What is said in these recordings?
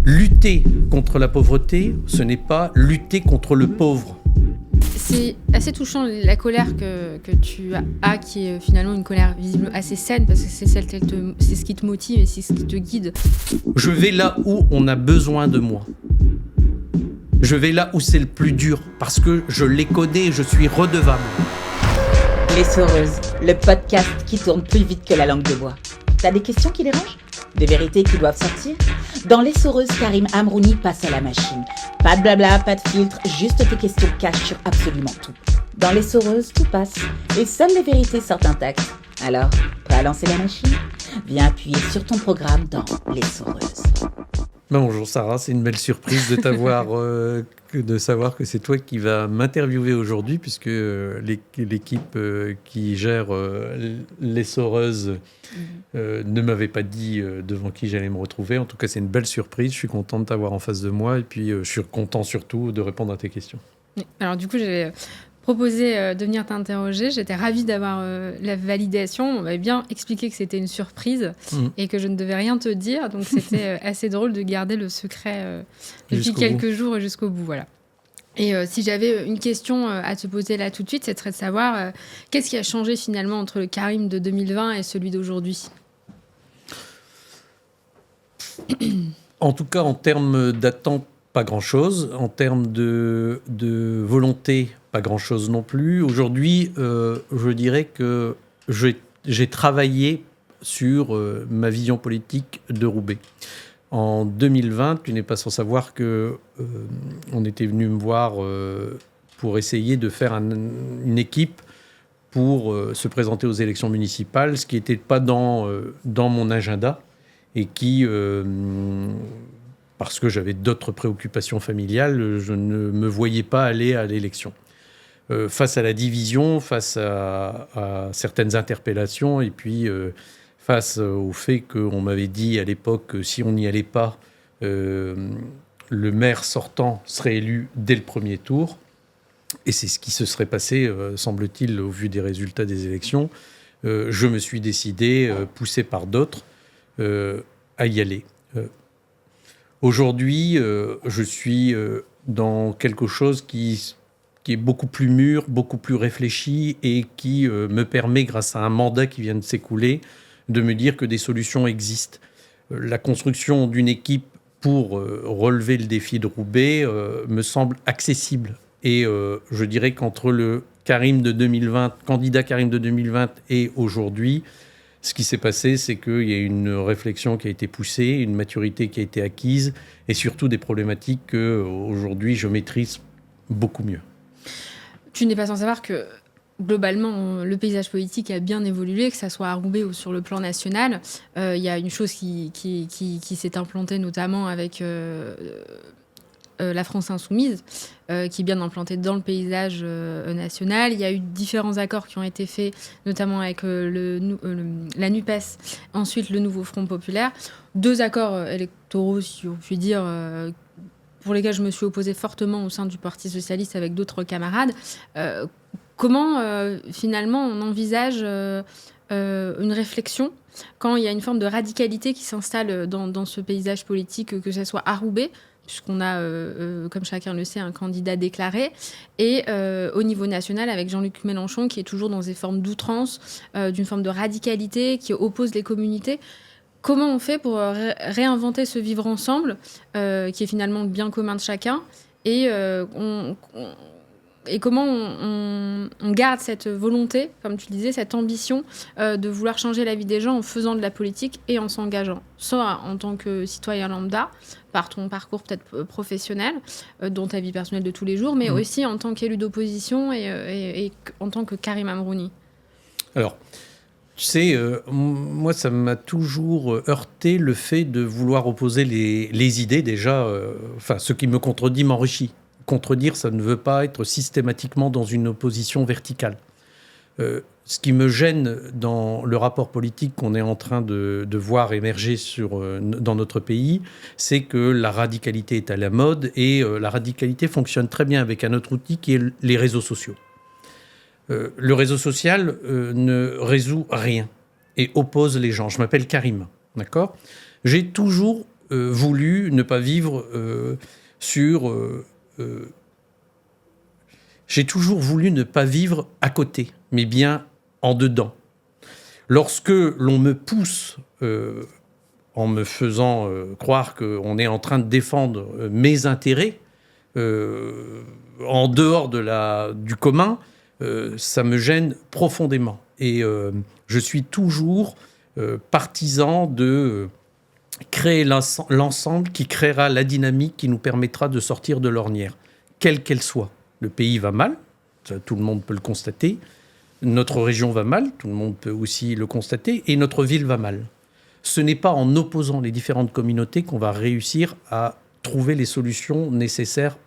lutter contre la pauvreté, ce n'est pas lutter contre le pauvre. C'est assez touchant la colère que tu as, qui est finalement une colère visible assez saine, parce que c'est ce qui te motive et c'est ce qui te guide. Je vais là où on a besoin de moi. Je vais là où c'est le plus dur, parce que je l'ai codé et je suis redevable. L'essoreuse, le podcast qui tourne plus vite que la langue de bois. T'as des questions qui dérangent? Des vérités qui doivent sortir? Dans l'essoreuse, Karim Amrouni passe à la machine. Pas de blabla, pas de filtre, juste tes questions cash sur absolument tout. Dans l'essoreuse, tout passe, et seules les vérités sortent intactes. Alors, prêt à lancer la machine? Viens appuyer sur ton programme dans l'essoreuse. Bonjour Sarah, c'est une belle surprise de t'avoir, de savoir que c'est toi qui vas m'interviewer aujourd'hui, puisque l'équipe qui gère l'essoreuse ne m'avait pas dit devant qui j'allais me retrouver. En tout cas, c'est une belle surprise. Je suis content de t'avoir en face de moi et puis je suis content surtout de répondre à tes questions. Alors du coup, j'ai proposé de venir t'interroger. J'étais ravie d'avoir la validation. On m'avait bien expliqué que c'était une surprise et que je ne devais rien te dire. Donc c'était assez drôle de garder le secret depuis quelques jours et jusqu'au bout. Voilà. Et si j'avais une question à te poser là tout de suite, ce serait de savoir qu'est-ce qui a changé finalement entre le Karim de 2020 et celui d'aujourd'hui ? En tout cas, en termes d'attente, pas grand-chose. En termes de volonté, pas grand-chose non plus. Aujourd'hui, je dirais que j'ai travaillé sur ma vision politique de Roubaix. En 2020, tu n'es pas sans savoir qu'on était venu me voir pour essayer de faire une équipe pour se présenter aux élections municipales, ce qui n'était pas dans mon agenda et qui, parce que j'avais d'autres préoccupations familiales, je ne me voyais pas aller à l'élection. Face à la division, face à certaines interpellations et puis face au fait qu'on m'avait dit à l'époque que si on n'y allait pas, le maire sortant serait élu dès le premier tour. Et c'est ce qui se serait passé, semble-t-il, au vu des résultats des élections. Je me suis décidé, poussé par d'autres, à y aller. Aujourd'hui, je suis dans quelque chose qui est beaucoup plus mûr, beaucoup plus réfléchi et qui me permet, grâce à un mandat qui vient de s'écouler, de me dire que des solutions existent. La construction d'une équipe pour relever le défi de Roubaix me semble accessible. Et je dirais qu'entre le Karim de 2020, candidat Karim de 2020 et aujourd'hui, ce qui s'est passé, c'est qu'il y a une réflexion qui a été poussée, une maturité qui a été acquise et surtout des problématiques qu'aujourd'hui je maîtrise beaucoup mieux. Tu n'es pas sans savoir que globalement, le paysage politique a bien évolué, que ça soit à Roubaix ou sur le plan national. Il y a une chose qui s'est implantée notamment avec la France insoumise, qui est bien implantée dans le paysage national. Il y a eu différents accords qui ont été faits, notamment avec la NUPES, ensuite le Nouveau Front Populaire. 2 accords électoraux, si on peut dire, pour lesquels je me suis opposée fortement au sein du Parti socialiste avec d'autres camarades. Comment, finalement, on envisage une réflexion quand il y a une forme de radicalité qui s'installe dans ce paysage politique, que ce soit à Roubaix, puisqu'on a, comme chacun le sait, un candidat déclaré, et au niveau national avec Jean-Luc Mélenchon, qui est toujours dans des formes d'outrance, d'une forme de radicalité qui oppose les communautés. Comment on fait pour réinventer ce vivre ensemble, qui est finalement le bien commun de chacun, et comment on garde cette volonté, comme tu disais, cette ambition de vouloir changer la vie des gens en faisant de la politique et en s'engageant, soit en tant que citoyen lambda, par ton parcours peut-être professionnel, dans ta vie personnelle de tous les jours, mais aussi en tant qu'élu d'opposition et en tant que Karim Amrouni. Alors, tu sais, moi, ça m'a toujours heurté le fait de vouloir opposer les idées. Déjà, ce qui me contredit m'enrichit. Contredire, ça ne veut pas être systématiquement dans une opposition verticale. Ce qui me gêne dans le rapport politique qu'on est en train de voir émerger dans notre pays, c'est que la radicalité est à la mode et la radicalité fonctionne très bien avec un autre outil qui est les réseaux sociaux. Le réseau social ne résout rien et oppose les gens. Je m'appelle Karim, d'accord ? J'ai toujours voulu ne pas vivre j'ai toujours voulu ne pas vivre à côté, mais bien en dedans. Lorsque l'on me pousse en me faisant croire qu'on est en train de défendre mes intérêts en dehors du commun, ça me gêne profondément. Et je suis toujours partisan de créer l'ensemble qui créera la dynamique qui nous permettra de sortir de l'ornière, quelle qu'elle soit. Le pays va mal, ça, tout le monde peut le constater. Notre région va mal, tout le monde peut aussi le constater. Et notre ville va mal. Ce n'est pas en opposant les différentes communautés qu'on va réussir à trouver les solutions nécessaires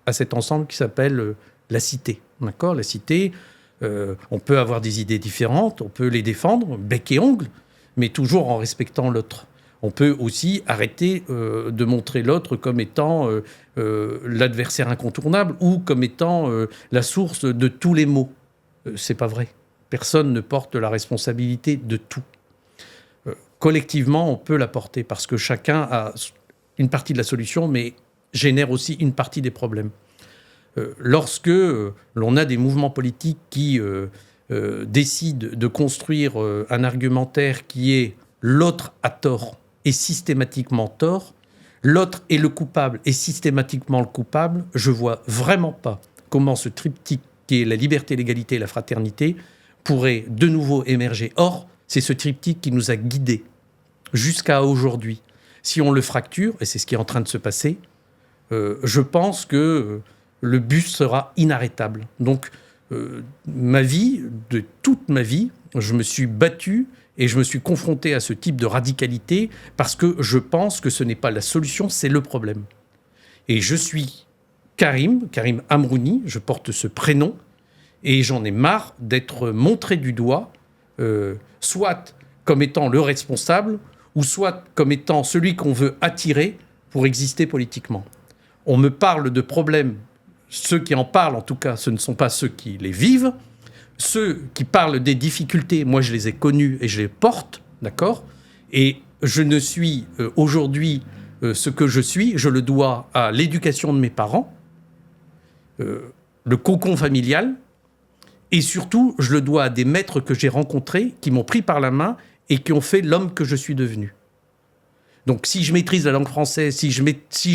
à cet ensemble qui s'appelle la cité. D'accord ? La cité, on peut avoir des idées différentes, on peut les défendre, bec et ongle, mais toujours en respectant l'autre. On peut aussi arrêter de montrer l'autre comme étant l'adversaire incontournable ou comme étant la source de tous les maux. C'est pas vrai. Personne ne porte la responsabilité de tout. Collectivement, on peut la porter parce que chacun a une partie de la solution, mais génère aussi une partie des problèmes. Lorsque l'on a des mouvements politiques qui décident de construire un argumentaire qui est l'autre a tort et systématiquement tort, l'autre est le coupable et systématiquement le coupable, je vois vraiment pas comment ce triptyque qui est la liberté, l'égalité et la fraternité pourrait de nouveau émerger. Or, c'est ce triptyque qui nous a guidés jusqu'à aujourd'hui. Si on le fracture, et c'est ce qui est en train de se passer, je pense que le bus sera inarrêtable. Donc, ma vie, de toute ma vie, je me suis battu et je me suis confronté à ce type de radicalité parce que je pense que ce n'est pas la solution, c'est le problème. Et je suis Karim Amrouni, je porte ce prénom, et j'en ai marre d'être montré du doigt, soit comme étant le responsable, ou soit comme étant celui qu'on veut attirer pour exister politiquement. On me parle de problèmes, ceux qui en parlent en tout cas, ce ne sont pas ceux qui les vivent. Ceux qui parlent des difficultés, moi je les ai connus et je les porte, d'accord ? Et je ne suis aujourd'hui ce que je suis, je le dois à l'éducation de mes parents, le cocon familial, et surtout je le dois à des maîtres que j'ai rencontrés, qui m'ont pris par la main et qui ont fait l'homme que je suis devenu. Donc si je maîtrise la langue française, si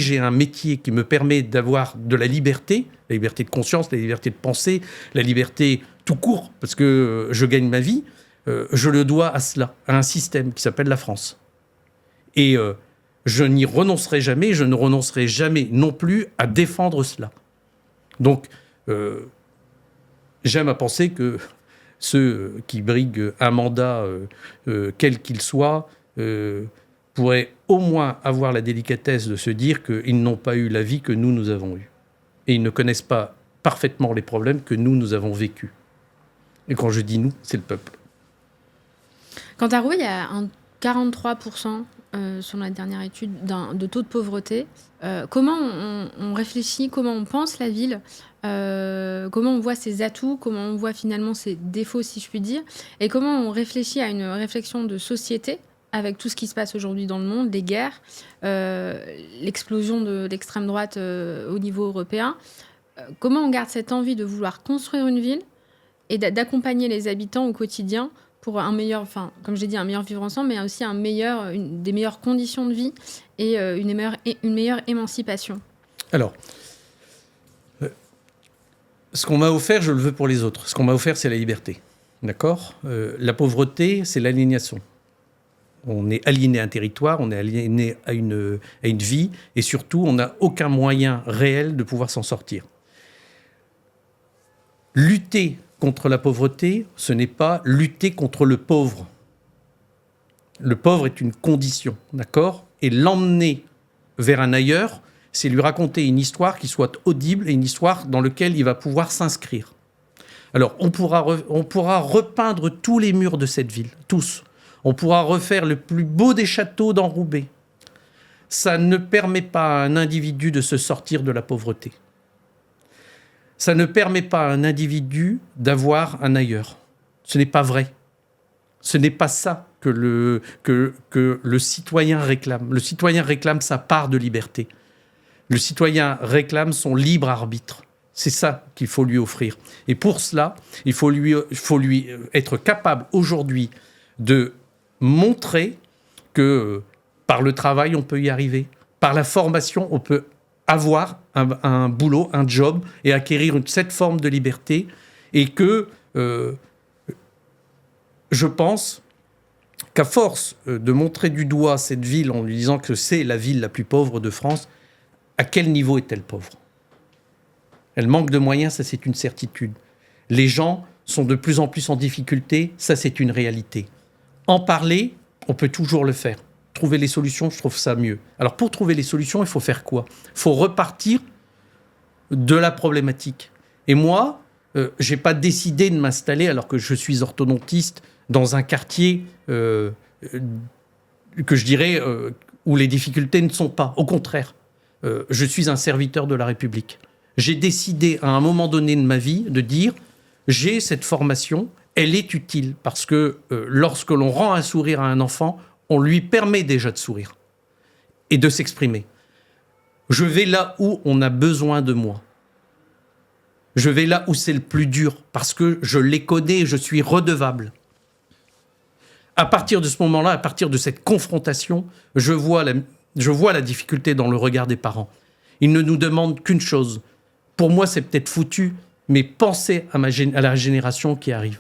j'ai un métier qui me permet d'avoir de la liberté de conscience, la liberté de penser, la liberté tout court, parce que je gagne ma vie, je le dois à cela, à un système qui s'appelle la France. Et je n'y renoncerai jamais, je ne renoncerai jamais non plus à défendre cela. Donc, j'aime à penser que ceux qui briguent un mandat, quel qu'il soit, pourraient au moins avoir la délicatesse de se dire qu'ils n'ont pas eu la vie que nous avons eue. Et ils ne connaissent pas parfaitement les problèmes que nous avons vécus. Et quand je dis nous, c'est le peuple. Quant à Roubaix, il y a un 43% selon la dernière étude de taux de pauvreté. Comment on réfléchit, comment on pense la ville, comment on voit ses atouts, comment on voit finalement ses défauts, si je puis dire, et comment on réfléchit à une réflexion de société avec tout ce qui se passe aujourd'hui dans le monde, les guerres, l'explosion de l'extrême droite au niveau européen. Comment on garde cette envie de vouloir construire une ville et d'accompagner les habitants au quotidien pour un meilleur, enfin, comme j'ai dit, un meilleur vivre ensemble, mais aussi des meilleures conditions de vie et une meilleure émancipation. Alors, ce qu'on m'a offert, je le veux pour les autres. Ce qu'on m'a offert, c'est la liberté. D'accord ? La pauvreté, c'est l'aliénation. On est aliéné à un territoire, on est aliéné à une vie, et surtout, on n'a aucun moyen réel de pouvoir s'en sortir. Lutter contre la pauvreté, ce n'est pas lutter contre le pauvre. Le pauvre est une condition, d'accord ? Et l'emmener vers un ailleurs, c'est lui raconter une histoire qui soit audible et une histoire dans laquelle il va pouvoir s'inscrire. Alors, on pourra repeindre tous les murs de cette ville, tous. On pourra refaire le plus beau des châteaux dans Roubaix. Ça ne permet pas à un individu de se sortir de la pauvreté. Ça ne permet pas à un individu d'avoir un ailleurs. Ce n'est pas vrai. Ce n'est pas ça que le citoyen réclame. Le citoyen réclame sa part de liberté. Le citoyen réclame son libre arbitre. C'est ça qu'il faut lui offrir. Et pour cela, il faut lui être capable aujourd'hui de montrer que par le travail, on peut y arriver. Par la formation, on peut avoir un boulot, un job et acquérir cette forme de liberté. Et que je pense qu'à force de montrer du doigt cette ville en lui disant que c'est la ville la plus pauvre de France, à quel niveau est-elle pauvre ? Elle manque de moyens, ça c'est une certitude. Les gens sont de plus en plus en difficulté, ça c'est une réalité. En parler, on peut toujours le faire. Trouver les solutions, je trouve ça mieux. Alors pour trouver les solutions, il faut faire quoi ? Il faut repartir de la problématique. Et moi, je n'ai pas décidé de m'installer, alors que je suis orthodontiste, dans un quartier que je dirais où les difficultés ne sont pas. Au contraire, je suis un serviteur de la République. J'ai décidé à un moment donné de ma vie de dire j'ai cette formation, elle est utile parce que lorsque l'on rend un sourire à un enfant, on lui permet déjà de sourire et de s'exprimer. Je vais là où on a besoin de moi. Je vais là où c'est le plus dur parce que je les connais et je suis redevable. À partir de ce moment-là, à partir de cette confrontation, je vois la difficulté dans le regard des parents. Ils ne nous demandent qu'une chose. Pour moi, c'est peut-être foutu, mais pensez à la génération qui arrive.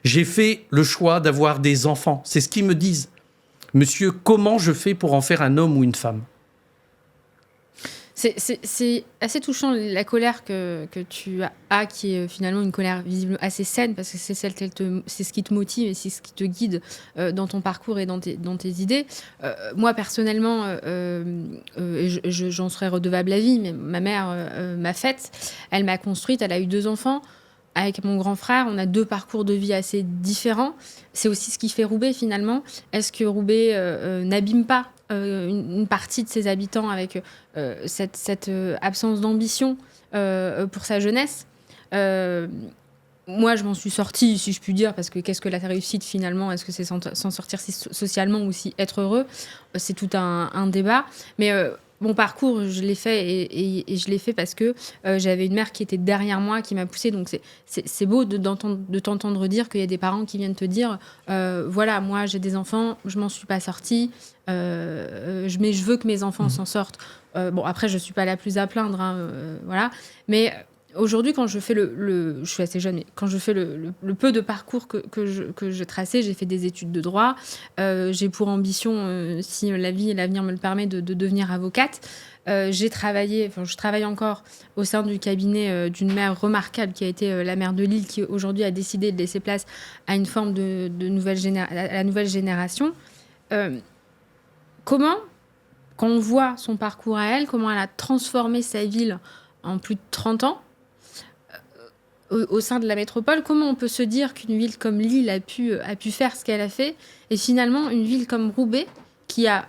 J'ai fait le choix d'avoir des enfants. C'est ce qu'ils me disent. Monsieur, comment je fais pour en faire un homme ou une femme ? C'est assez touchant la colère que tu as, qui est finalement une colère visiblement assez saine, parce que c'est ce qui te motive et c'est ce qui te guide dans ton parcours et dans tes idées. Moi, personnellement, j'en serais redevable à vie, mais ma mère m'a faite, elle m'a construite, elle a eu 2 enfants. Avec mon grand frère, on a 2 parcours de vie assez différents. C'est aussi ce qui fait Roubaix, finalement. Est-ce que Roubaix n'abîme pas une partie de ses habitants avec cette absence d'ambition pour sa jeunesse ? Moi, je m'en suis sortie, si je puis dire, parce que qu'est-ce que la réussite, finalement ? Est-ce que c'est s'en sortir socialement ou si être heureux ? C'est tout un débat. Mais mon parcours, je l'ai fait et je l'ai fait parce que j'avais une mère qui était derrière moi, qui m'a poussée. Donc, c'est beau de t'entendre dire qu'il y a des parents qui viennent te dire voilà, moi, j'ai des enfants, je m'en suis pas sortie, mais je veux que mes enfants s'en sortent. Bon, après, je suis pas la plus à plaindre, hein, voilà. Mais aujourd'hui, quand je fais je suis assez jeune, mais quand je fais le peu de parcours que je traçais, j'ai fait des études de droit. J'ai pour ambition, si la vie et l'avenir me le permet, de devenir avocate. Je travaille encore au sein du cabinet d'une mère remarquable qui a été la maire de Lille, qui aujourd'hui a décidé de laisser place à une forme de la nouvelle génération. Comment, quand on voit son parcours à elle, comment elle a transformé sa ville en plus de 30 ans, au sein de la métropole, comment on peut se dire qu'une ville comme Lille a pu faire ce qu'elle a fait, et finalement une ville comme Roubaix, qui a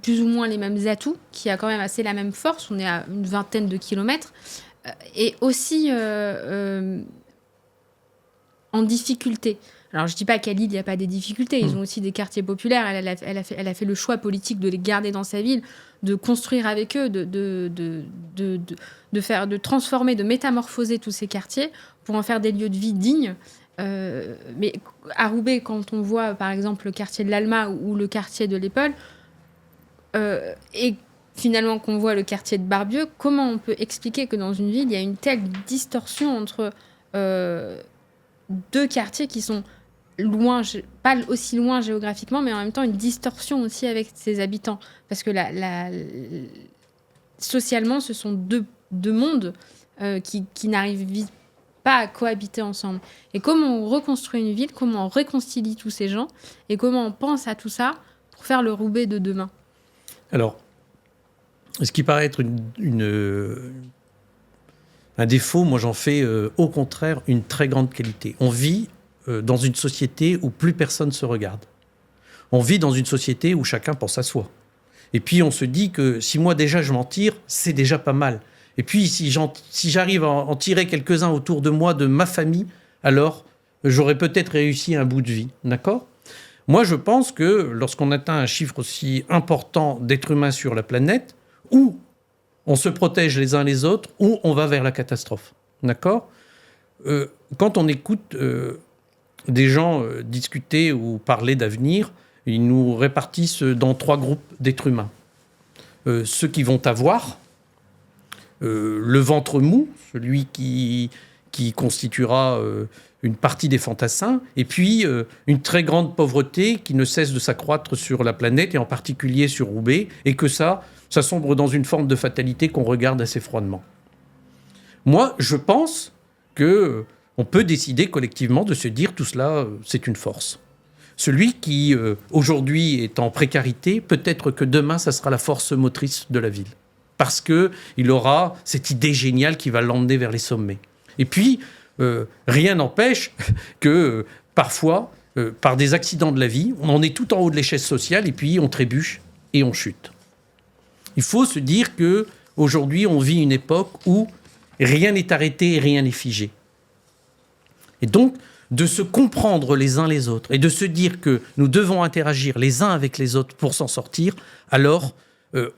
plus ou moins les mêmes atouts, qui a quand même assez la même force, on est à une 20aine de kilomètres, est aussi en difficulté. Alors, je ne dis pas qu'à Lille, il n'y a pas des difficultés. Ils ont aussi des quartiers populaires. Elle a fait le choix politique de les garder dans sa ville, de construire avec eux, de transformer, de métamorphoser tous ces quartiers pour en faire des lieux de vie dignes. Mais à Roubaix, quand on voit, par exemple, le quartier de l'Alma ou le quartier de l'Épaule, et finalement qu'on voit le quartier de Barbieux, comment on peut expliquer que dans une ville, il y a une telle distorsion entre 2 quartiers qui sont loin, pas aussi loin géographiquement, mais en même temps une distorsion aussi avec ses habitants. Parce que socialement, ce sont deux mondes qui n'arrivent pas à cohabiter ensemble. Et comment on reconstruit une ville, comment on réconcilie tous ces gens, et comment on pense à tout ça pour faire le Roubaix de demain. Alors, ce qui paraît être un défaut, moi j'en fais au contraire une très grande qualité. On vit dans une société où plus personne se regarde. On vit dans une société où chacun pense à soi. Et puis on se dit que si moi déjà je m'en tire, c'est déjà pas mal. Et puis si j'arrive à en tirer quelques-uns autour de moi, de ma famille, alors j'aurais peut-être réussi un bout de vie. D'accord ? Moi, je pense que lorsqu'on atteint un chiffre aussi important d'êtres humains sur la planète, ou on se protège les uns les autres, ou on va vers la catastrophe. D'accord ? Quand on écoute des gens discuter ou parler d'avenir, ils nous répartissent dans 3 groupes d'êtres humains. Ceux qui vont avoir le ventre mou, celui qui constituera une partie des fantassins, et puis une très grande pauvreté qui ne cesse de s'accroître sur la planète, et en particulier sur Roubaix, et que ça sombre dans une forme de fatalité qu'on regarde assez froidement. Moi, je pense qu'on peut décider collectivement de se dire tout cela, c'est une force. Celui qui, aujourd'hui, est en précarité, peut-être que demain, ça sera la force motrice de la ville. Parce qu'il aura cette idée géniale qui va l'emmener vers les sommets. Et puis, rien n'empêche que, parfois, par des accidents de la vie, on en est tout en haut de l'échelle sociale et puis on trébuche et on chute. Il faut se dire qu'aujourd'hui, on vit une époque où rien n'est arrêté et rien n'est figé. Et donc, de se comprendre les uns les autres et de se dire que nous devons interagir les uns avec les autres pour s'en sortir, alors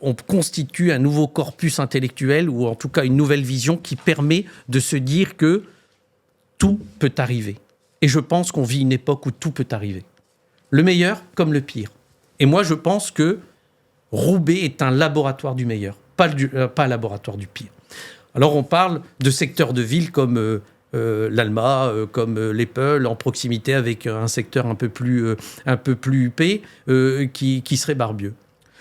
on constitue un nouveau corpus intellectuel ou en tout cas une nouvelle vision qui permet de se dire que tout peut arriver. Et je pense qu'on vit une époque où tout peut arriver. Le meilleur comme le pire. Et moi, je pense que Roubaix est un laboratoire du meilleur, pas un laboratoire du pire. Alors, on parle de secteurs de ville comme l'Alma, comme l'Eppel, en proximité avec un secteur un peu plus huppé, qui serait Barbieux.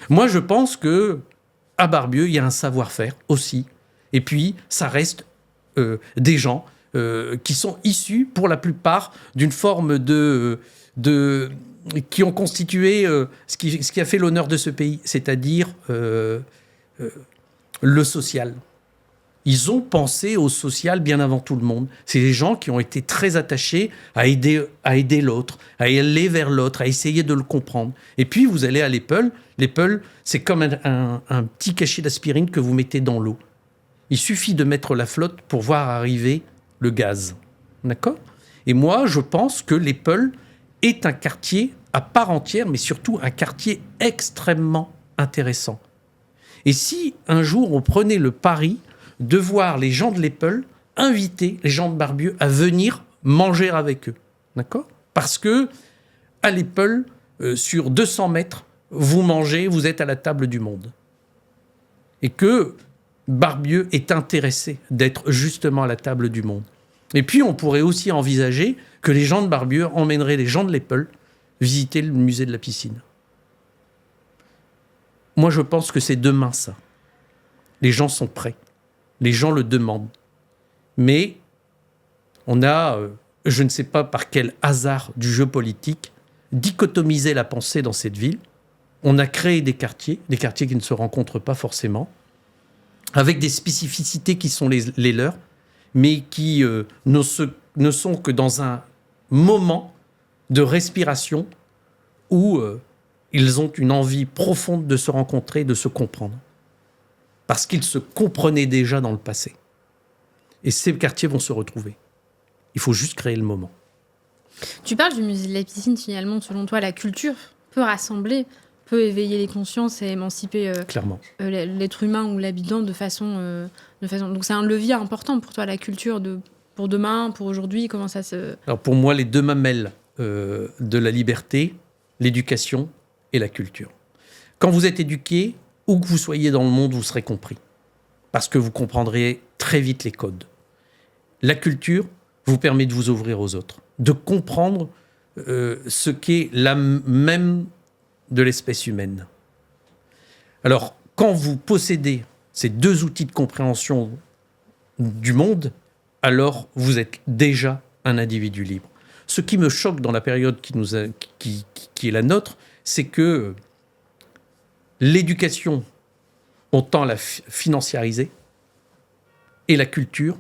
Moi, je pense qu'à Barbieux, il y a un savoir-faire aussi. Et puis, ça reste des gens qui sont issus, pour la plupart, d'une forme qui ont constitué ce qui a fait l'honneur de ce pays, c'est-à-dire le social. Ils ont pensé au social bien avant tout le monde. C'est des gens qui ont été très attachés à aider l'autre, à aller vers l'autre, à essayer de le comprendre. Et puis, vous allez à l'Eppel. L'Eppel, c'est comme un petit cachet d'aspirine que vous mettez dans l'eau. Il suffit de mettre la flotte pour voir arriver le gaz. D'accord ? Et moi, je pense que l'Eppel est un quartier à part entière, mais surtout un quartier extrêmement intéressant. Et si un jour on prenait le pari de voir les gens de l'Eppel inviter les gens de Barbieux à venir manger avec eux. D'accord ? Parce que à l'Eppel, sur 200 mètres, vous mangez, vous êtes à la table du monde. Et que Barbieux est intéressé d'être justement à la table du monde. Et puis, on pourrait aussi envisager que les gens de Barbieux emmèneraient les gens de l'Eppel visiter le musée de la piscine. Moi, je pense que c'est demain, ça. Les gens sont prêts. Les gens le demandent. Mais on a, je ne sais pas par quel hasard du jeu politique, dichotomisé la pensée dans cette ville. On a créé des quartiers qui ne se rencontrent pas forcément, avec des spécificités qui sont les leurs, mais qui ne sont que dans un moment de respiration où ils ont une envie profonde de se rencontrer, de se comprendre. Parce qu'ils se comprenaient déjà dans le passé. Et ces quartiers vont se retrouver. Il faut juste créer le moment. Tu parles du musée de la piscine, finalement, selon toi, la culture peut rassembler, peut éveiller les consciences et émanciper clairement l'être humain ou l'habitant de façon... Donc c'est un levier important pour toi, la culture, pour demain, pour aujourd'hui, comment ça se... Alors pour moi, les deux mamelles de la liberté, l'éducation et la culture. Quand vous êtes éduqué, où que vous soyez dans le monde, vous serez compris. Parce que vous comprendrez très vite les codes. La culture vous permet de vous ouvrir aux autres, de comprendre ce qu'est l'âme même de l'espèce humaine. Alors, quand vous possédez ces deux outils de compréhension du monde, alors vous êtes déjà un individu libre. Ce qui me choque dans la période qui est la nôtre, c'est que l'éducation, on tend à la financiariser, et la culture,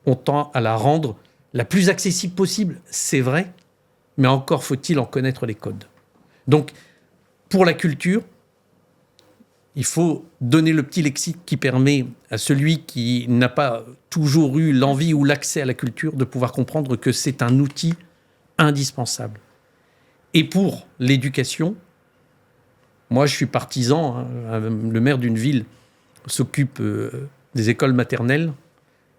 on tend à la rendre la plus accessible possible. C'est vrai, mais encore faut-il en connaître les codes. Donc, pour la culture, il faut donner le petit lexique qui permet à celui qui n'a pas toujours eu l'envie ou l'accès à la culture de pouvoir comprendre que c'est un outil indispensable. Et pour l'éducation, moi je suis partisan, le maire d'une ville s'occupe des écoles maternelles.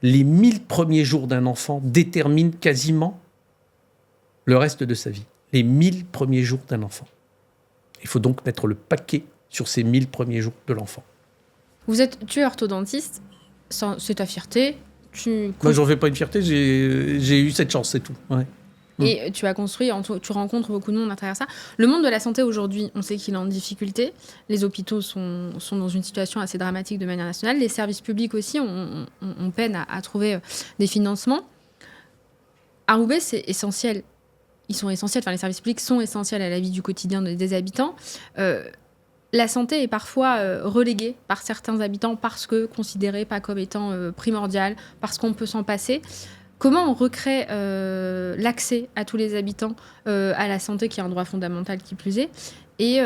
Les 1000 premiers jours d'un enfant déterminent quasiment le reste de sa vie. Les 1000 premiers jours d'un enfant. Il faut donc mettre le paquet sur ces 1000 premiers jours de l'enfant. Tu es orthodontiste, c'est ta fierté. Moi, j'en fais pas une fierté, j'ai eu cette chance, c'est tout. Ouais. Et tu as construit, tu rencontres beaucoup de monde à travers ça. Le monde de la santé aujourd'hui, on sait qu'il est en difficulté. Les hôpitaux sont dans une situation assez dramatique de manière nationale. Les services publics aussi, on peine à trouver des financements. À Roubaix, c'est essentiel. Ils sont essentiels, les services publics sont essentiels à la vie du quotidien des habitants. La santé est parfois reléguée par certains habitants parce que considérée pas comme étant primordiale, parce qu'on peut s'en passer. Comment on recrée l'accès à tous les habitants à la santé, qui est un droit fondamental qui plus est, et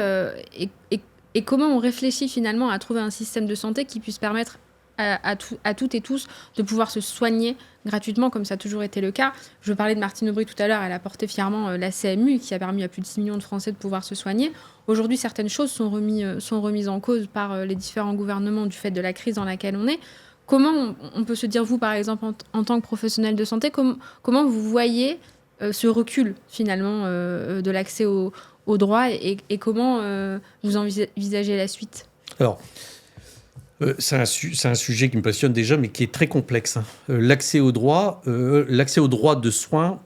comment on réfléchit finalement à trouver un système de santé qui puisse permettre à toutes et tous de pouvoir se soigner gratuitement, comme ça a toujours été le cas. Je parlais de Martine Aubry tout à l'heure, elle a porté fièrement la CMU, qui a permis à plus de 6 millions de Français de pouvoir se soigner. Aujourd'hui, certaines choses sont remises en cause par les différents gouvernements du fait de la crise dans laquelle on est. Comment on peut se dire, vous, par exemple, en tant que professionnel de santé, comment vous voyez ce recul, finalement, de l'accès aux droits et comment vous envisagez la suite ? Alors, c'est un sujet qui me passionne déjà, mais qui est très complexe. L'accès aux droits de soins,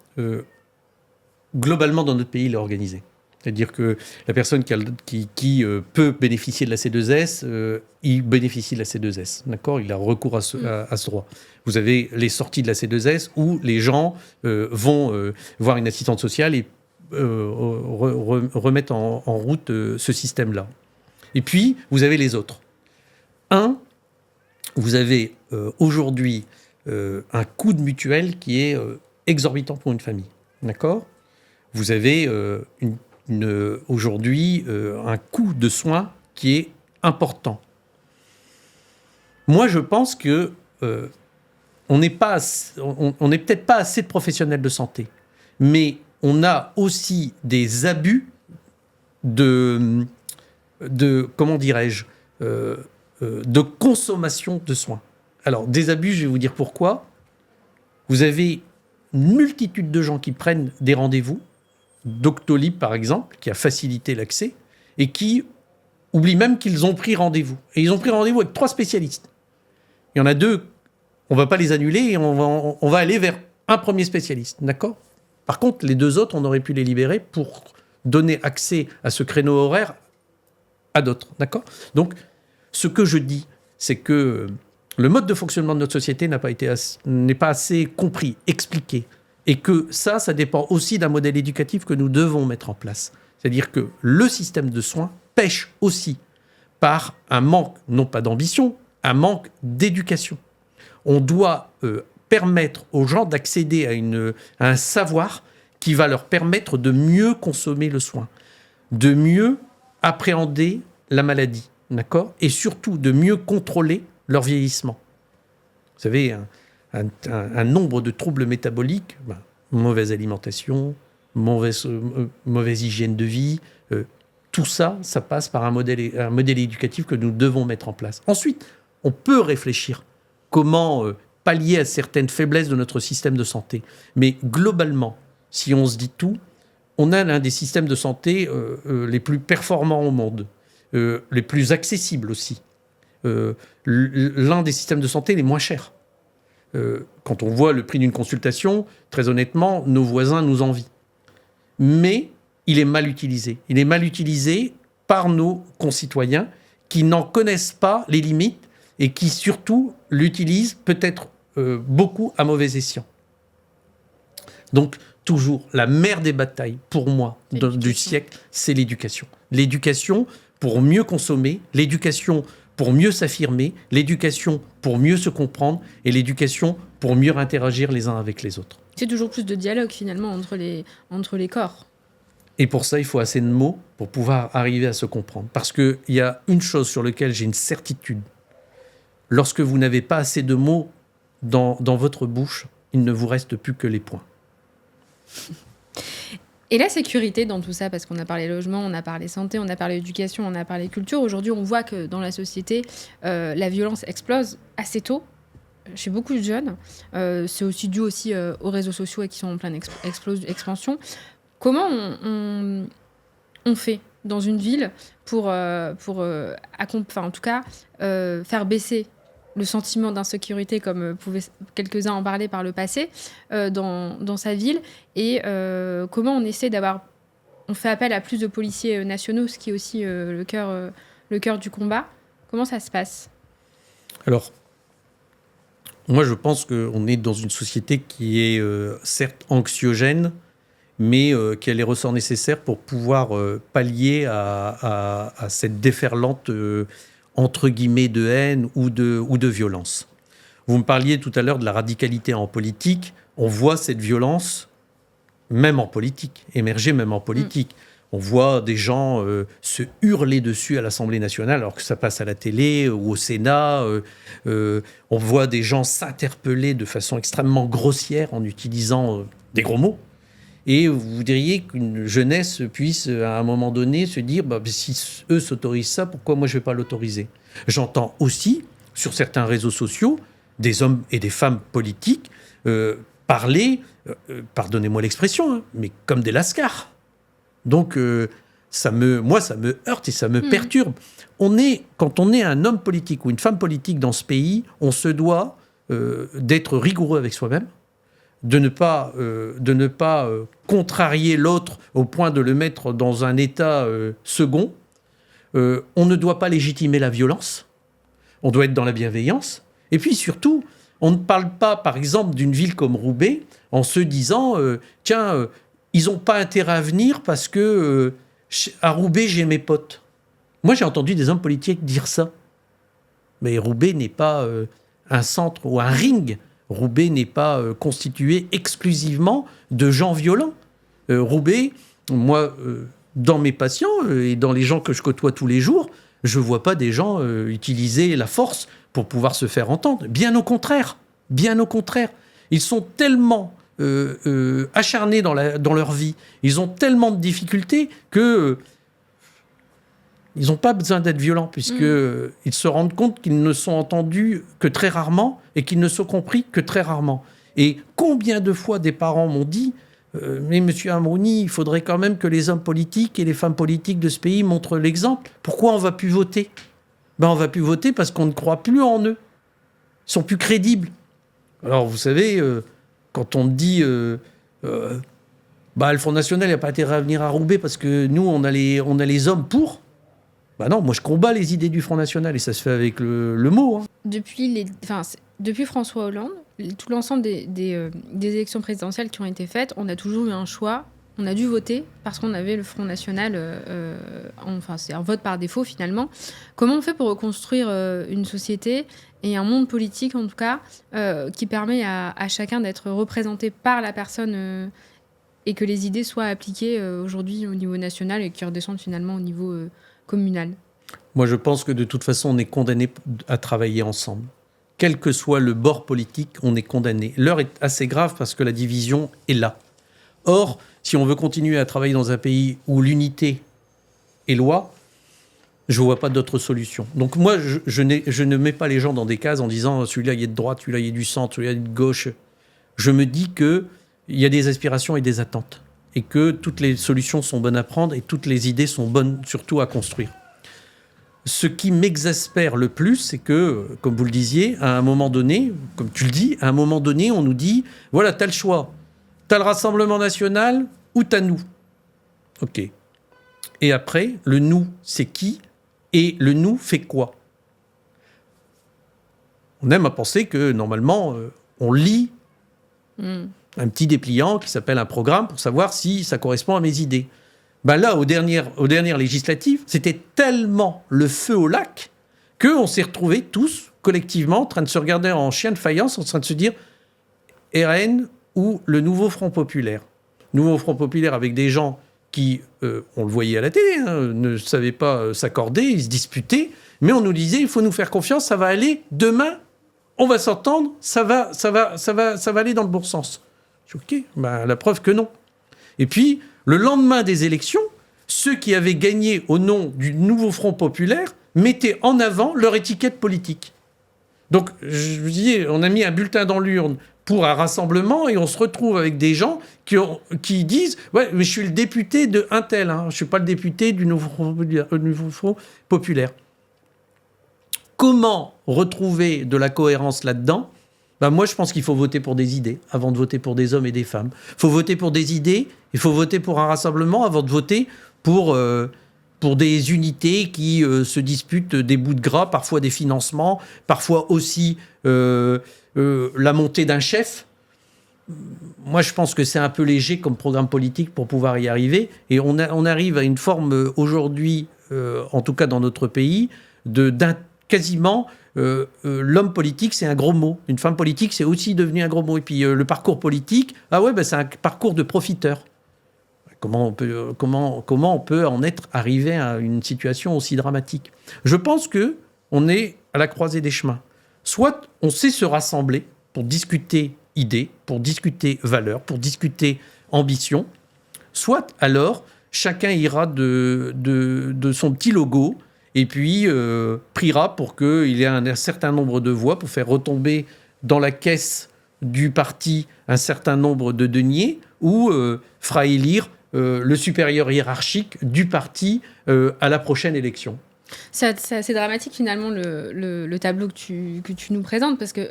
globalement, dans notre pays, il est organisé. C'est-à-dire que la personne qui peut bénéficier de la C2S, il bénéficie de la C2S. D'accord ? Il a recours à ce droit. Vous avez les sorties de la C2S où les gens vont voir une assistante sociale et remettre en route ce système-là. Et puis, vous avez les autres. Vous avez aujourd'hui un coût de mutuelle qui est exorbitant pour une famille. D'accord ? Vous avez aujourd'hui un coût de soins qui est important. Moi, je pense que on n'est peut-être pas assez de professionnels de santé, mais on a aussi des abus de comment dirais-je, de consommation de soins. Alors, des abus, je vais vous dire pourquoi. Vous avez une multitude de gens qui prennent des rendez-vous, Doctolib par exemple, qui a facilité l'accès, et qui oublient même qu'ils ont pris rendez-vous. Et ils ont pris rendez-vous avec 3 spécialistes. Il y en a 2, on ne va pas les annuler, et on va aller vers un premier spécialiste. D'accord ? Par contre, les 2 autres, on aurait pu les libérer pour donner accès à ce créneau horaire à d'autres. D'accord ? Donc, ce que je dis, c'est que le mode de fonctionnement de notre société n'est pas assez compris, expliqué. Et que ça dépend aussi d'un modèle éducatif que nous devons mettre en place. C'est-à-dire que le système de soins pêche aussi par un manque, non pas d'ambition, un manque d'éducation. On doit permettre aux gens d'accéder à un savoir qui va leur permettre de mieux consommer le soin, de mieux appréhender la maladie, d'accord ? Et surtout de mieux contrôler leur vieillissement. Vous savez, un nombre de troubles métaboliques, mauvaise alimentation, mauvaise hygiène de vie, tout ça passe par un modèle éducatif que nous devons mettre en place. Ensuite, on peut réfléchir comment pallier à certaines faiblesses de notre système de santé. Mais globalement, si on se dit tout, on a l'un des systèmes de santé les plus performants au monde, les plus accessibles aussi, l'un des systèmes de santé les moins chers. Quand on voit le prix d'une consultation, très honnêtement, nos voisins nous envient. Mais il est mal utilisé. Il est mal utilisé par nos concitoyens qui n'en connaissent pas les limites et qui surtout l'utilisent peut-être beaucoup à mauvais escient. Donc, toujours, la mère des batailles, pour moi, du siècle, c'est l'éducation. L'éducation pour mieux consommer, l'éducation pour mieux s'affirmer, l'éducation pour mieux se comprendre et l'éducation pour mieux interagir les uns avec les autres. C'est toujours plus de dialogue finalement entre les corps. Et pour ça, il faut assez de mots pour pouvoir arriver à se comprendre. Parce qu'il y a une chose sur laquelle j'ai une certitude. Lorsque vous n'avez pas assez de mots dans votre bouche, il ne vous reste plus que les poings. Et la sécurité dans tout ça, parce qu'on a parlé logement, on a parlé santé, on a parlé éducation, on a parlé culture. Aujourd'hui, on voit que dans la société, la violence explose assez tôt chez beaucoup de jeunes. C'est aussi dû aux réseaux sociaux qui sont en pleine expansion. Comment on fait dans une ville pour en tout cas, faire baisser le sentiment d'insécurité, comme pouvaient quelques-uns en parler par le passé, dans sa ville, et comment on essaie on fait appel à plus de policiers nationaux, ce qui est aussi le cœur du combat. Comment ça se passe ? Alors, moi, je pense qu'on est dans une société qui est certes anxiogène, mais qui a les ressorts nécessaires pour pouvoir pallier à cette déferlante entre guillemets de haine ou de violence. Vous me parliez tout à l'heure de la radicalité en politique. On voit cette violence même en politique, émerger même en politique. On voit des gens se hurler dessus à l'Assemblée nationale alors que ça passe à la télé ou au Sénat. On voit des gens s'interpeller de façon extrêmement grossière en utilisant des gros mots. Et vous diriez qu'une jeunesse puisse, à un moment donné, se dire si eux s'autorisent ça, pourquoi moi je ne vais pas l'autoriser ? J'entends aussi, sur certains réseaux sociaux, des hommes et des femmes politiques parler, pardonnez-moi l'expression, mais comme des lascars. Donc, ça me heurte et ça me perturbe. Quand on est un homme politique ou une femme politique dans ce pays, on se doit d'être rigoureux avec soi-même, de ne pas contrarier l'autre au point de le mettre dans un état second. On ne doit pas légitimer la violence. On doit être dans la bienveillance. Et puis surtout, on ne parle pas, par exemple, d'une ville comme Roubaix en se disant ils n'ont pas intérêt à venir parce que à Roubaix, j'ai mes potes. Moi, j'ai entendu des hommes politiques dire ça. Mais Roubaix n'est pas un centre ou un ring. Roubaix n'est pas constitué exclusivement de gens violents. Roubaix, moi, dans mes patients et dans les gens que je côtoie tous les jours, je ne vois pas des gens utiliser la force pour pouvoir se faire entendre. Bien au contraire. Ils sont tellement acharnés dans leur vie, ils ont tellement de difficultés que ils n'ont pas besoin d'être violents, puisqu'ils se rendent compte qu'ils ne sont entendus que très rarement et qu'ils ne sont compris que très rarement. Et combien de fois des parents m'ont dit mais monsieur Amrouni, il faudrait quand même que les hommes politiques et les femmes politiques de ce pays montrent l'exemple. Pourquoi on ne va plus voter ? On ne va plus voter parce qu'on ne croit plus en eux. Ils sont plus crédibles. Alors, vous savez, quand on dit le Front National n'a pas intérêt à venir à Roubaix parce que nous, on a les hommes pour. Non, moi, je combats les idées du Front National et ça se fait avec le mot. Hein. Depuis François Hollande, tout l'ensemble des élections présidentielles qui ont été faites, on a toujours eu un choix. On a dû voter parce qu'on avait le Front National. C'est un vote par défaut, finalement. Comment on fait pour reconstruire une société et un monde politique, en tout cas, qui permet à chacun d'être représenté par la personne et que les idées soient appliquées aujourd'hui au niveau national et qui redescendent finalement au niveau communal ? Moi, je pense que de toute façon, on est condamné à travailler ensemble. Quel que soit le bord politique, on est condamné. L'heure est assez grave parce que la division est là. Or, si on veut continuer à travailler dans un pays où l'unité est loi, je ne vois pas d'autre solution. Donc moi, je ne mets pas les gens dans des cases en disant celui-là, il est de droite, celui-là, il est du centre, celui-là, il est de gauche. Je me dis qu'il y a des aspirations et des attentes. Et que toutes les solutions sont bonnes à prendre et toutes les idées sont bonnes surtout à construire. Ce qui m'exaspère le plus, c'est que, comme vous le disiez, à un moment donné, comme tu le dis, à un moment donné, on nous dit, voilà, t'as le choix. T'as le Rassemblement national ou t'as nous. OK. Et après, le nous, c'est qui ? Et le nous fait quoi ? On aime à penser que, normalement, on lit un petit dépliant qui s'appelle un programme pour savoir si ça correspond à mes idées. Là, aux dernières législatives, c'était tellement le feu au lac qu'on s'est retrouvés tous, collectivement, en train de se regarder en chien de faïence, en train de se dire RN ou le nouveau Front Populaire. Nouveau Front Populaire avec des gens qui, on le voyait à la télé, ne savaient pas s'accorder, ils se disputaient, mais on nous disait, il faut nous faire confiance, ça va aller, demain, on va s'entendre, ça va aller dans le bon sens. Je dis, OK, la preuve que non. Et puis, le lendemain des élections, ceux qui avaient gagné au nom du nouveau Front populaire mettaient en avant leur étiquette politique. Donc, je vous dis, on a mis un bulletin dans l'urne pour un rassemblement et on se retrouve avec des gens qui disent « Ouais, mais je suis le député de un tel, je ne suis pas le député du nouveau Front populaire. » Comment retrouver de la cohérence là-dedans ? Moi, je pense qu'il faut voter pour des idées avant de voter pour des hommes et des femmes. Il faut voter pour des idées, il faut voter pour un rassemblement avant de voter pour des unités qui se disputent des bouts de gras, parfois des financements, parfois aussi la montée d'un chef. Moi, je pense que c'est un peu léger comme programme politique pour pouvoir y arriver. Et on arrive à une forme aujourd'hui, en tout cas dans notre pays, quasiment... l'homme politique, c'est un gros mot. Une femme politique, c'est aussi devenu un gros mot. Et puis le parcours politique, c'est un parcours de profiteur. Comment on peut en être arrivé à une situation aussi dramatique ? Je pense qu'on est à la croisée des chemins. Soit on sait se rassembler pour discuter idées, pour discuter valeurs, pour discuter ambition, soit alors chacun ira de son petit logo et puis priera pour qu'il y ait un certain nombre de voix pour faire retomber dans la caisse du parti un certain nombre de deniers ou fera élire le supérieur hiérarchique du parti à la prochaine élection. C'est assez dramatique finalement le tableau que tu nous présentes, parce qu'il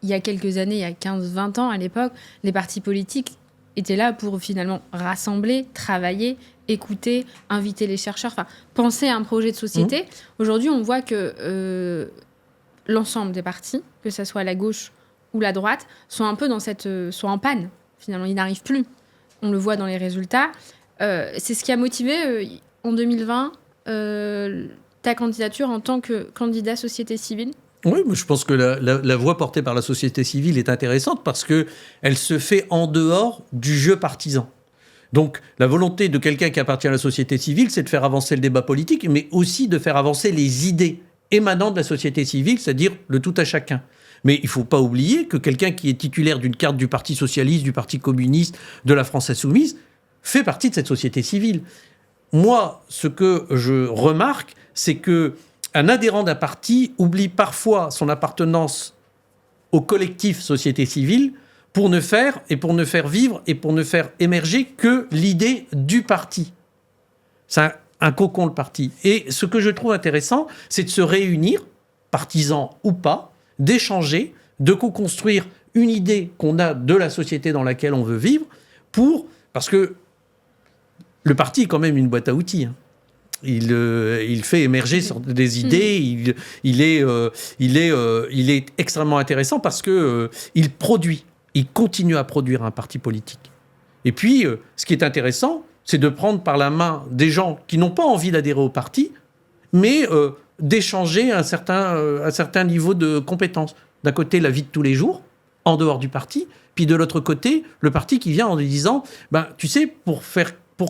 y a quelques années, il y a 15-20 ans à l'époque, les partis politiques étaient là pour finalement rassembler, travailler, écouter, inviter les chercheurs, penser à un projet de société. Aujourd'hui, on voit que l'ensemble des partis, que ce soit la gauche ou la droite, sont un peu sont en panne. Finalement, ils n'arrivent plus. On le voit dans les résultats. C'est ce qui a motivé en 2020 ta candidature en tant que candidat société civile. Oui, mais je pense que la voix portée par la société civile est intéressante parce qu'elle se fait en dehors du jeu partisan. Donc, la volonté de quelqu'un qui appartient à la société civile, c'est de faire avancer le débat politique, mais aussi de faire avancer les idées émanant de la société civile, c'est-à-dire le tout à chacun. Mais il ne faut pas oublier que quelqu'un qui est titulaire d'une carte du Parti socialiste, du Parti communiste, de la France insoumise, fait partie de cette société civile. Moi, ce que je remarque, c'est qu'un adhérent d'un parti oublie parfois son appartenance au collectif société civile pour ne faire vivre et pour ne faire émerger que l'idée du parti. C'est un cocon, le parti. Et ce que je trouve intéressant, c'est de se réunir, partisans ou pas, d'échanger, de co-construire une idée qu'on a de la société dans laquelle on veut vivre, parce que le parti est quand même une boîte à outils. Il fait émerger des idées, il est extrêmement intéressant parce qu'il produit. Il continue à produire un parti politique. Et puis, ce qui est intéressant, c'est de prendre par la main des gens qui n'ont pas envie d'adhérer au parti, mais d'échanger un certain niveau de compétences. D'un côté, la vie de tous les jours, en dehors du parti, puis de l'autre côté, le parti qui vient en lui disant tu sais, pour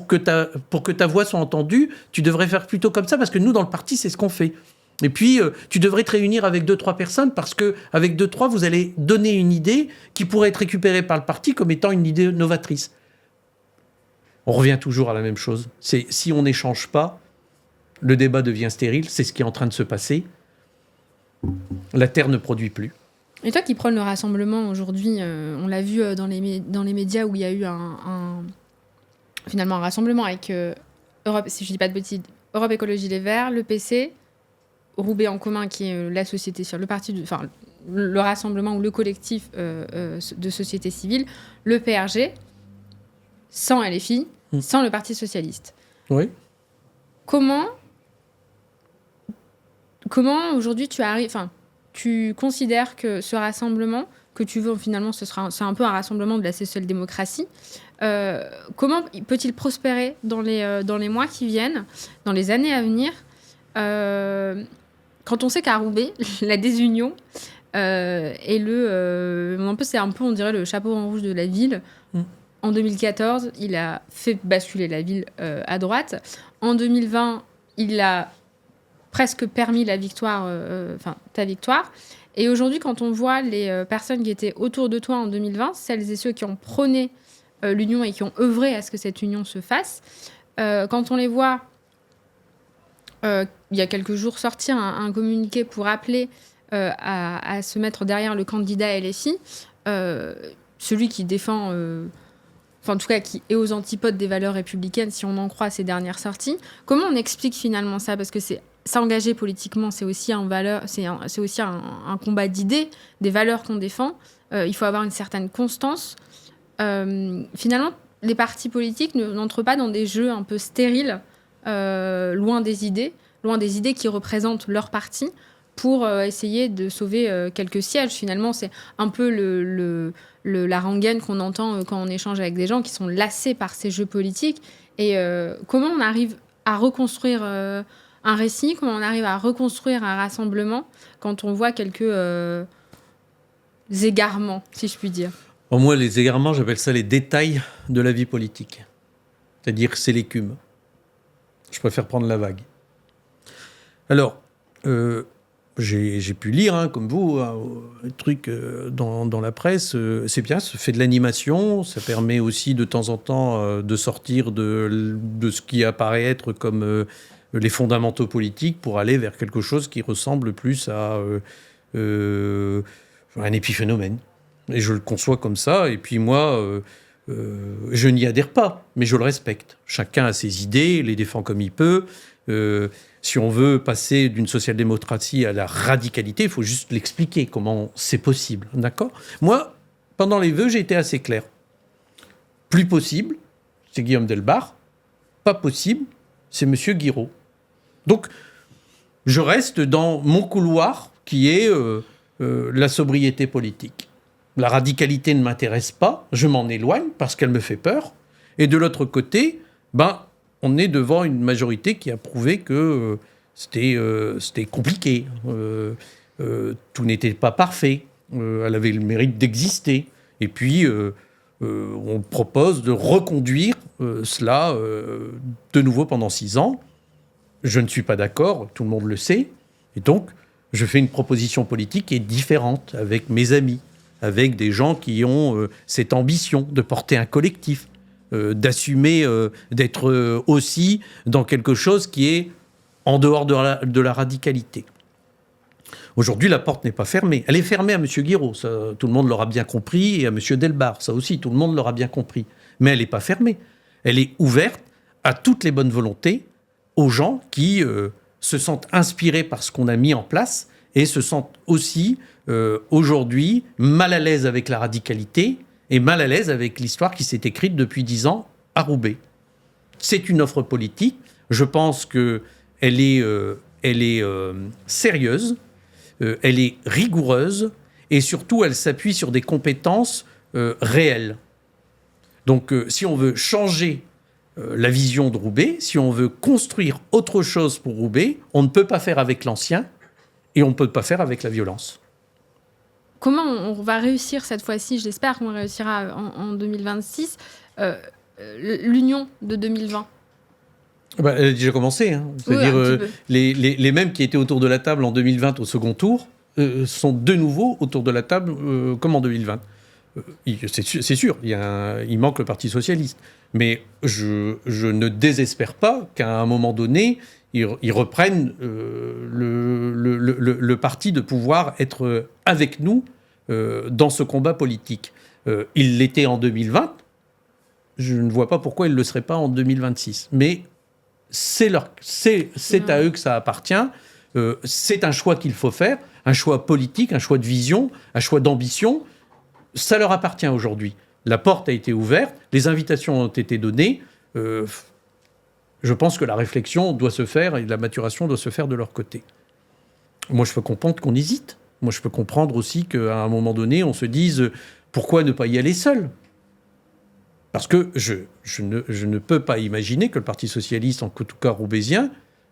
que ta voix soit entendue, tu devrais faire plutôt comme ça, parce que nous, dans le parti, c'est ce qu'on fait. Et puis, tu devrais te réunir avec 2-3 personnes, parce qu'avec 2-3, vous allez donner une idée qui pourrait être récupérée par le parti comme étant une idée novatrice. On revient toujours à la même chose. C'est si on n'échange pas, le débat devient stérile. C'est ce qui est en train de se passer. La Terre ne produit plus. Et toi qui prônes le rassemblement aujourd'hui, on l'a vu dans les médias où il y a eu finalement un rassemblement avec Europe, si je ne dis pas de bêtises, Europe Écologie Les Verts, le PC, Roubaix en commun qui est la société sur le parti, le rassemblement ou le collectif de société civile, le PRG, sans LFI, sans le Parti socialiste. Oui. Comment aujourd'hui tu considères que ce rassemblement que tu veux finalement, c'est un peu un rassemblement de la social-démocratie. Comment peut-il prospérer dans les mois qui viennent, dans les années à venir, quand on sait qu'à Roubaix, la désunion est c'est un peu, on dirait, le chapeau en rouge de la ville. En 2014, il a fait basculer la ville à droite. En 2020, il a presque permis la victoire, ta victoire. Et aujourd'hui, quand on voit les personnes qui étaient autour de toi en 2020, celles et ceux qui ont prôné l'union et qui ont œuvré à ce que cette union se fasse. Quand on les voit, il y a quelques jours, sortir un communiqué pour appeler à se mettre derrière le candidat LFI, celui qui défend... en tout cas, qui est aux antipodes des valeurs républicaines, si on en croit ses dernières sorties. Comment on explique finalement ça ? Parce que s'engager politiquement, c'est aussi c'est aussi un combat d'idées, des valeurs qu'on défend. Il faut avoir une certaine constance. Finalement, les partis politiques n'entrent pas dans des jeux un peu stériles, loin des idées qui représentent leur parti, pour essayer de sauver quelques sièges. Finalement, c'est un peu la rengaine qu'on entend quand on échange avec des gens qui sont lassés par ces jeux politiques. Et comment on arrive à reconstruire un récit, comment on arrive à reconstruire un rassemblement quand on voit quelques égarements, si je puis dire. Pour moi, les égarements, j'appelle ça les détails de la vie politique. C'est-à-dire que c'est l'écume. Je préfère prendre la vague. Alors, j'ai pu lire, comme vous, un truc dans la presse. C'est bien, ça fait de l'animation. Ça permet aussi de temps en temps de sortir de ce qui apparaît être comme les fondamentaux politiques pour aller vers quelque chose qui ressemble plus à un épiphénomène. Et je le conçois comme ça. Et puis moi, je n'y adhère pas, mais je le respecte. Chacun a ses idées, les défend comme il peut. Si on veut passer d'une social-démocratie à la radicalité, il faut juste l'expliquer, comment c'est possible. D'accord ? Moi, pendant les vœux, j'ai été assez clair. Plus possible, c'est Guillaume Delbarre. Pas possible, c'est M. Guiraud. Donc, je reste dans mon couloir qui est la sobriété politique. La radicalité ne m'intéresse pas, je m'en éloigne parce qu'elle me fait peur. Et de l'autre côté, on est devant une majorité qui a prouvé que c'était compliqué. Tout n'était pas parfait. Elle avait le mérite d'exister. Et puis, on propose de reconduire cela de nouveau pendant 6 ans. Je ne suis pas d'accord, tout le monde le sait. Et donc, je fais une proposition politique qui est différente avec mes amis, avec des gens qui ont cette ambition de porter un collectif. D'assumer, d'être aussi dans quelque chose qui est en dehors de la radicalité. Aujourd'hui, la porte n'est pas fermée. Elle est fermée à M. Guiraud, ça, tout le monde l'aura bien compris, et à M. Delbarre, ça aussi, tout le monde l'aura bien compris. Mais elle n'est pas fermée. Elle est ouverte à toutes les bonnes volontés, aux gens qui se sentent inspirés par ce qu'on a mis en place et se sentent aussi, aujourd'hui, mal à l'aise avec la radicalité, et mal à l'aise avec l'histoire qui s'est écrite depuis 10 ans à Roubaix. C'est une offre politique. Je pense qu'elle est sérieuse, elle est rigoureuse, et surtout, elle s'appuie sur des compétences réelles. Donc, si on veut changer la vision de Roubaix, si on veut construire autre chose pour Roubaix, on ne peut pas faire avec l'ancien, et on ne peut pas faire avec la violence. Comment on va réussir cette fois-ci ? J'espère qu'on réussira en 2026. L'union de 2020. Elle a déjà commencé. C'est-à-dire les mêmes qui étaient autour de la table en 2020 au second tour sont de nouveau autour de la table comme en 2020. C'est sûr, il manque le Parti socialiste. Mais je ne désespère pas qu'à un moment donné, ils reprennent le parti de pouvoir être avec nous dans ce combat politique. Ils l'étaient en 2020. Je ne vois pas pourquoi ils ne le seraient pas en 2026. Mais c'est à eux que ça appartient. C'est un choix qu'il faut faire, un choix politique, un choix de vision, un choix d'ambition. Ça leur appartient aujourd'hui. La porte a été ouverte, les invitations ont été données. Je pense que la réflexion doit se faire et la maturation doit se faire de leur côté. Moi, je peux comprendre qu'on hésite. Moi, je peux comprendre aussi qu'à un moment donné, on se dise pourquoi ne pas y aller seul ? Parce que je ne peux pas imaginer que le Parti socialiste, en tout cas roubaisien,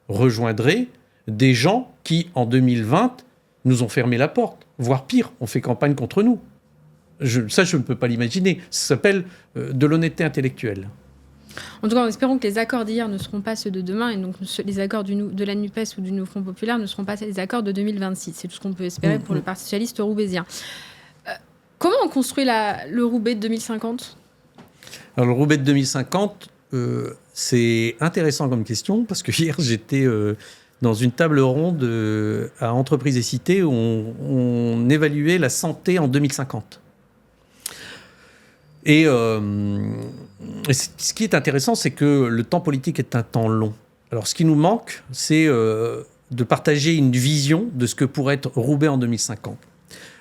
rejoindrait des gens qui, en 2020, nous ont fermé la porte. Voire pire, ont fait campagne contre nous. Ça, je ne peux pas l'imaginer. Ça s'appelle de l'honnêteté intellectuelle. En tout cas, en espérant que les accords d'hier ne seront pas ceux de demain, et donc les accords de la NUPES ou du Nouveau Front Populaire ne seront pas les accords de 2026. C'est tout ce qu'on peut espérer pour le Parti socialiste roubaisien. Comment on construit le Roubaix de 2050 ? Alors, le Roubaix de 2050, c'est intéressant comme question, parce que hier, j'étais dans une table ronde à Entreprises et Cités où on évaluait la santé en 2050. Et ce qui est intéressant, c'est que le temps politique est un temps long. Alors, ce qui nous manque, c'est de partager une vision de ce que pourrait être Roubaix en 2050.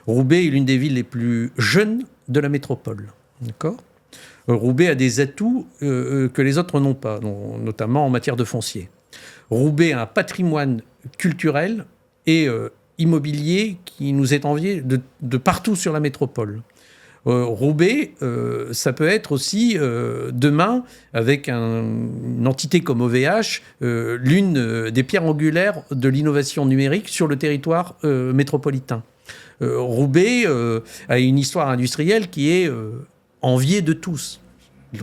Roubaix est l'une des villes les plus jeunes de la métropole. D'accord ? Roubaix a des atouts que les autres n'ont pas, notamment en matière de foncier. Roubaix a un patrimoine culturel et immobilier qui nous est envié de partout sur la métropole. Roubaix, ça peut être aussi, demain, avec une entité comme OVH, l'une des pierres angulaires de l'innovation numérique sur le territoire métropolitain. Roubaix a une histoire industrielle qui est enviée de tous.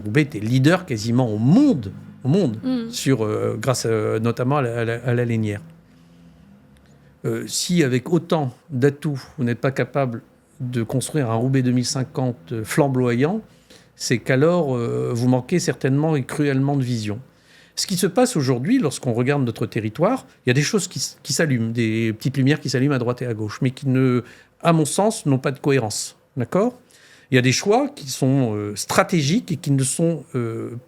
Roubaix était leader quasiment au monde grâce notamment à la lainière. Si avec autant d'atouts, vous n'êtes pas capable de construire un Roubaix 2050 flamboyant, c'est qu'alors vous manquez certainement et cruellement de vision. Ce qui se passe aujourd'hui, lorsqu'on regarde notre territoire, il y a des choses qui s'allument, des petites lumières qui s'allument à droite et à gauche, mais qui, à mon sens, n'ont pas de cohérence. D'accord ? Il y a des choix qui sont stratégiques et qui ne sont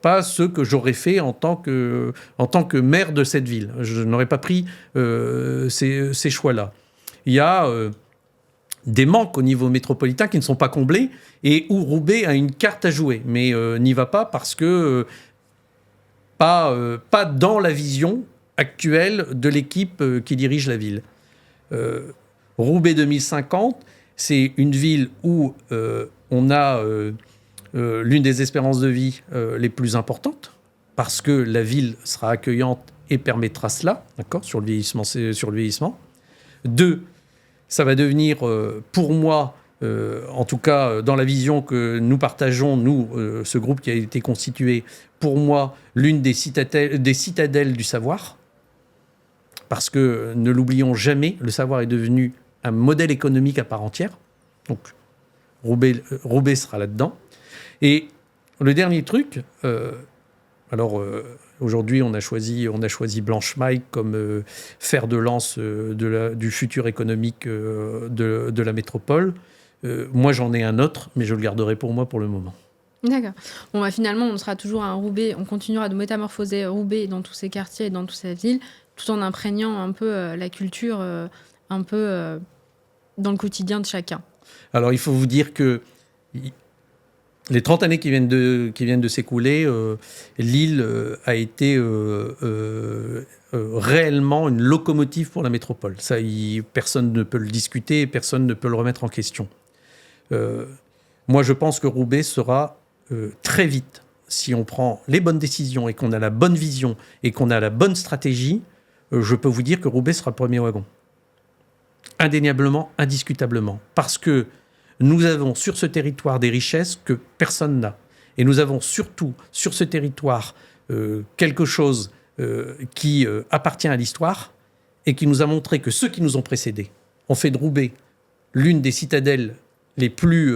pas ceux que j'aurais fait en tant que maire de cette ville. Je n'aurais pas pris ces choix-là. Il y a des manques au niveau métropolitain qui ne sont pas comblés et où Roubaix a une carte à jouer, mais n'y va pas parce que pas dans la vision actuelle de l'équipe qui dirige la ville. Roubaix 2050, c'est une ville où on a l'une des espérances de vie les plus importantes, parce que la ville sera accueillante et permettra cela, d'accord, sur le vieillissement. 2, ça va devenir, pour moi, en tout cas dans la vision que nous partageons, ce groupe qui a été constitué, pour moi, l'une des citadelles du savoir, parce que, ne l'oublions jamais, le savoir est devenu un modèle économique à part entière. Donc, Roubaix sera là-dedans. Et le dernier truc, aujourd'hui, on a choisi Blanche-Maille comme fer de lance du futur économique de la métropole. Moi, j'en ai un autre, mais je le garderai pour moi pour le moment. D'accord. Bon, finalement, on sera toujours à Roubaix. On continuera de métamorphoser Roubaix dans tous ses quartiers et dans toute sa ville, tout en imprégnant un peu la culture, un peu dans le quotidien de chacun. Alors, il faut vous dire que les 30 années qui viennent de s'écouler, Lille a été réellement une locomotive pour la métropole. Ça, personne ne peut le discuter, personne ne peut le remettre en question. Moi, je pense que Roubaix sera très vite, si on prend les bonnes décisions et qu'on a la bonne vision et qu'on a la bonne stratégie, je peux vous dire que Roubaix sera le premier wagon. Indéniablement, indiscutablement. Parce que nous avons sur ce territoire des richesses que personne n'a. Et nous avons surtout sur ce territoire quelque chose qui appartient à l'histoire et qui nous a montré que ceux qui nous ont précédés ont fait de Roubaix l'une des citadelles les plus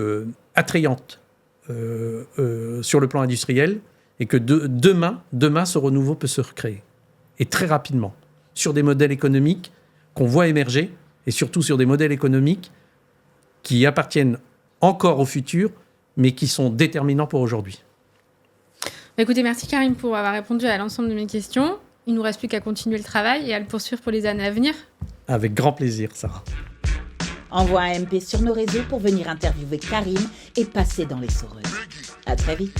attrayantes sur le plan industriel et que demain, ce renouveau peut se recréer. Et très rapidement, sur des modèles économiques qu'on voit émerger et surtout sur des modèles économiques qui appartiennent encore au futur, mais qui sont déterminants pour aujourd'hui. Écoutez, merci Karim pour avoir répondu à l'ensemble de mes questions. Il ne nous reste plus qu'à continuer le travail et à le poursuivre pour les années à venir. Avec grand plaisir, Sarah. Envoie un MP sur nos réseaux pour venir interviewer Karim et passer dans les Soreuses. À très vite.